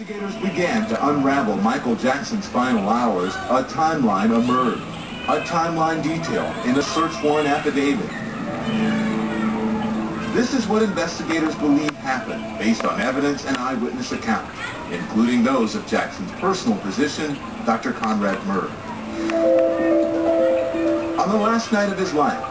Investigators began to unravel Michael Jackson's final hours. A timeline emerged. A timeline detailed in a search warrant affidavit. This is what investigators believe happened based on evidence and eyewitness accounts, including those of Jackson's personal physician, Dr. Conrad Murray. On the last night of his life,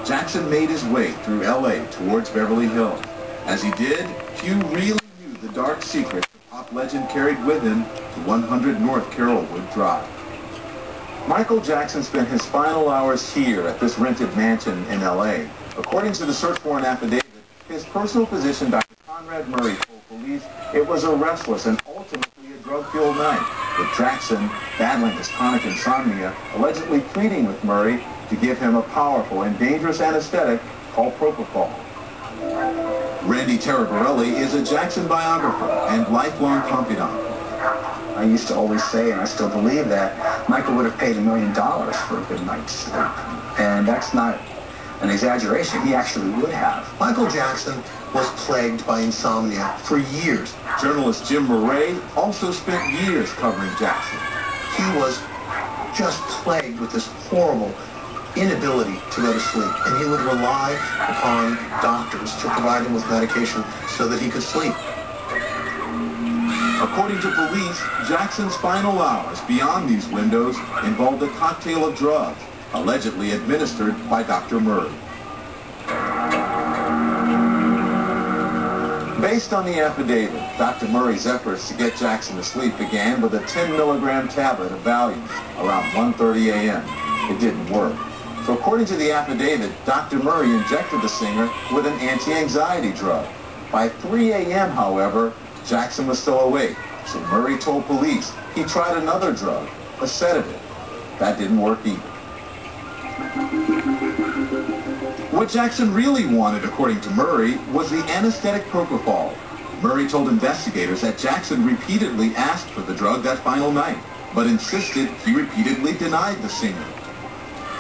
Jackson made his way through L.A. towards Beverly Hills. As he did, few really knew the dark secret the pop legend carried with him to 100 North Carrollwood Drive. Michael Jackson spent his final hours here at this rented mansion in L.A. According to the search warrant affidavit, his personal physician, Dr. Conrad Murray, told police it was a restless and ultimately a drug-fueled night, with Jackson, battling his chronic insomnia, allegedly pleading with Murray to give him a powerful and dangerous anesthetic called propofol. Randy Taraborelli is a Jackson biographer and lifelong confidant. I used to always say, and I still believe, that Michael would have paid $1 million for a good night's sleep. And that's not an exaggeration. He actually would have. Michael Jackson was plagued by insomnia for years. Journalist Jim Murray also spent years covering Jackson. He was just plagued with this horrible inability to go to sleep, and he would rely upon doctors to provide him with medication so that he could sleep. According to police, Jackson's final hours beyond these windows involved a cocktail of drugs, allegedly administered by Dr. Murray. Based on the affidavit, Dr. Murray's efforts to get Jackson to sleep began with a 10-milligram tablet of Valium around 1:30 a.m. It didn't work. So according to the affidavit, Dr. Murray injected the singer with an anti-anxiety drug. By 3 a.m., however, Jackson was still awake, so Murray told police he tried another drug, a sedative. That didn't work either. What Jackson really wanted, according to Murray, was the anesthetic propofol. Murray told investigators that Jackson repeatedly asked for the drug that final night, but insisted he repeatedly denied the singer.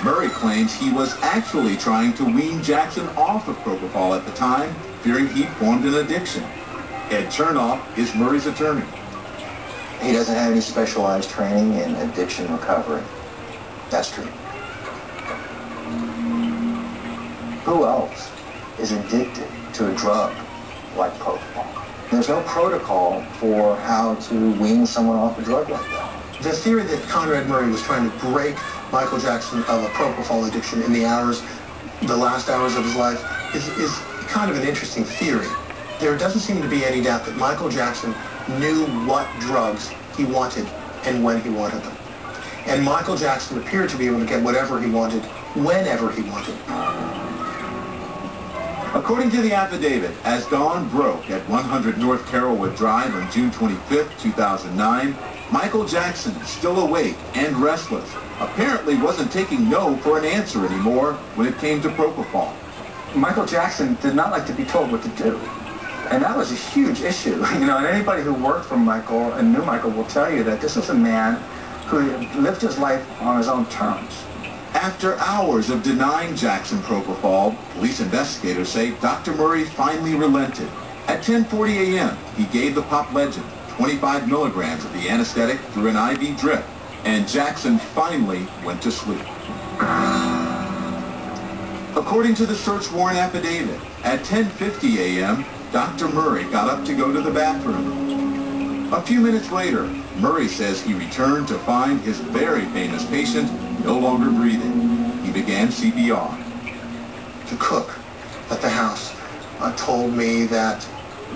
Murray claims he was actually trying to wean Jackson off of propofol at the time, fearing he formed an addiction. Ed Chernoff is Murray's attorney. He doesn't have any specialized training in addiction recovery. That's true. Who else is addicted to a drug like propofol? There's no protocol for how to wean someone off a drug like that. The theory that Conrad Murray was trying to break Michael Jackson of a propofol addiction in the last hours of his life is kind of an interesting theory. There doesn't seem to be any doubt that Michael Jackson knew what drugs he wanted and when he wanted them. And Michael Jackson appeared to be able to get whatever he wanted, whenever he wanted. According to the affidavit, as dawn broke at 100 North Carrollwood Drive on June 25, 2009, Michael Jackson, still awake and restless, apparently wasn't taking no for an answer anymore when it came to propofol. Michael Jackson did not like to be told what to do. And that was a huge issue. And anybody who worked for Michael and knew Michael will tell you that this was a man who lived his life on his own terms. After hours of denying Jackson propofol, police investigators say Dr. Murray finally relented. At 10:40 a.m., he gave the pop legend 25 milligrams of the anesthetic through an IV drip, and Jackson finally went to sleep. According to the search warrant affidavit, at 10:50 a.m., Dr. Murray got up to go to the bathroom. A few minutes later, Murray says he returned to find his very famous patient no longer breathing. He began CPR. The cook at the house told me that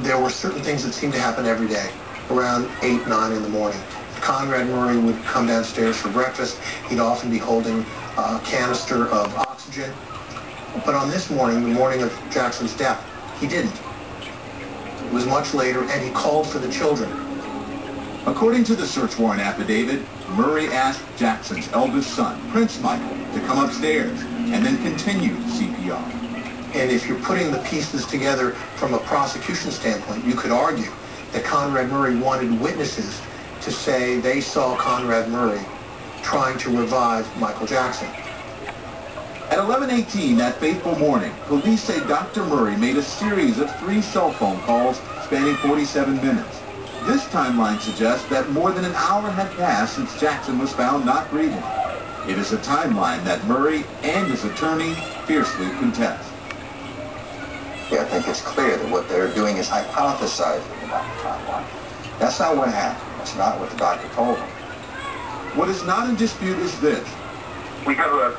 there were certain things that seemed to happen every day, around 8, 9 in the morning. Conrad Murray would come downstairs for breakfast. He'd often be holding a canister of oxygen. But on this morning, the morning of Jackson's death, he didn't. It was much later, and he called for the children. According to the search warrant affidavit, Murray asked Jackson's eldest son, Prince Michael, to come upstairs and then continued CPR. And if you're putting the pieces together from a prosecution standpoint, you could argue that Conrad Murray wanted witnesses to say they saw Conrad Murray trying to revive Michael Jackson. At 11:18 that fateful morning, police say Dr. Murray made a series of 3 cell phone calls spanning 47 minutes. This timeline suggests that more than an hour had passed since Jackson was found not breathing. It is a timeline that Murray and his attorney fiercely contest. Yeah, I think it's clear that what they're doing is hypothesizing about the timeline. That's not what happened. That's not what the doctor told them. What is not in dispute is this. We have a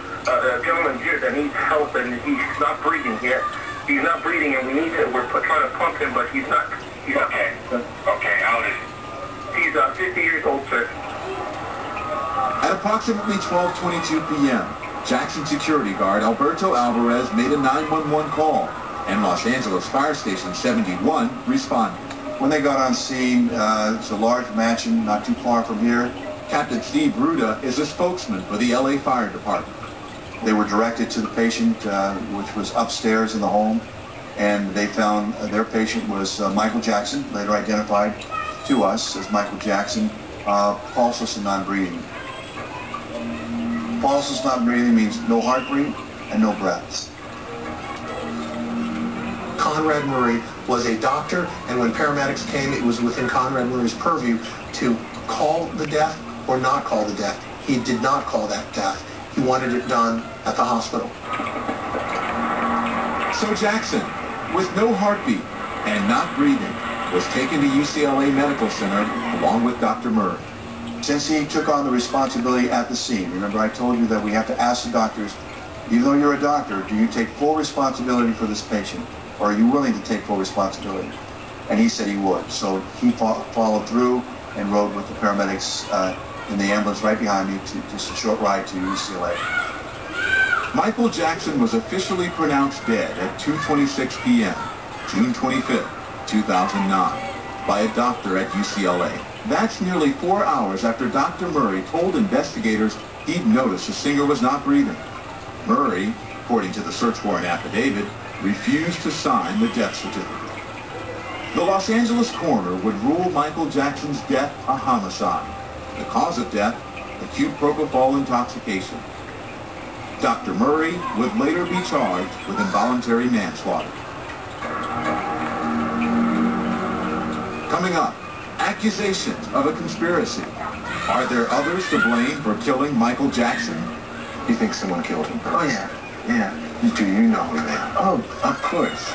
gentleman here that needs help, and he's not breathing here. He's not breathing, and we're trying to pump him, but he's not. Okay. Okay, I'll listen. He's 50 years old, sir. At approximately 12:22 p.m., Jackson security guard Alberto Alvarez made a 911 call, and Los Angeles Fire Station 71 responded. When they got on scene, it's a large mansion not too far from here. Captain Steve Ruda is a spokesman for the LA Fire Department. They were directed to the patient, which was upstairs in the home, and they found their patient was Michael Jackson, later identified to us as Michael Jackson, pulseless and non-breathing. Pulseless, non-breathing means no heartbeat and no breaths. Conrad Murray was a doctor, and when paramedics came, it was within Conrad Murray's purview to call the death or not call the death. He did not call that death. He wanted it done at the hospital. So Jackson, with no heartbeat and not breathing, was taken to UCLA Medical Center along with Dr. Murray. Since he took on the responsibility at the scene, remember I told you that we have to ask the doctors, even though you're a doctor, do you take full responsibility for this patient? Or are you willing to take full responsibility? And he said he would. So he followed through and rode with the paramedics in the ambulance right behind me to just a short ride to UCLA. Michael Jackson was officially pronounced dead at 2:26 p.m., June 25th, 2009, by a doctor at UCLA. That's nearly 4 hours after Dr. Murray told investigators he'd noticed the singer was not breathing. Murray, according to the search warrant affidavit, refused to sign the death certificate. The Los Angeles coroner would rule Michael Jackson's death a homicide. The cause of death, acute propofol intoxication. Dr. Murray would later be charged with involuntary manslaughter. Coming up, accusations of a conspiracy. Are there others to blame for killing Michael Jackson? You think someone killed him? Oh, yeah. Do you know that? Oh, of course.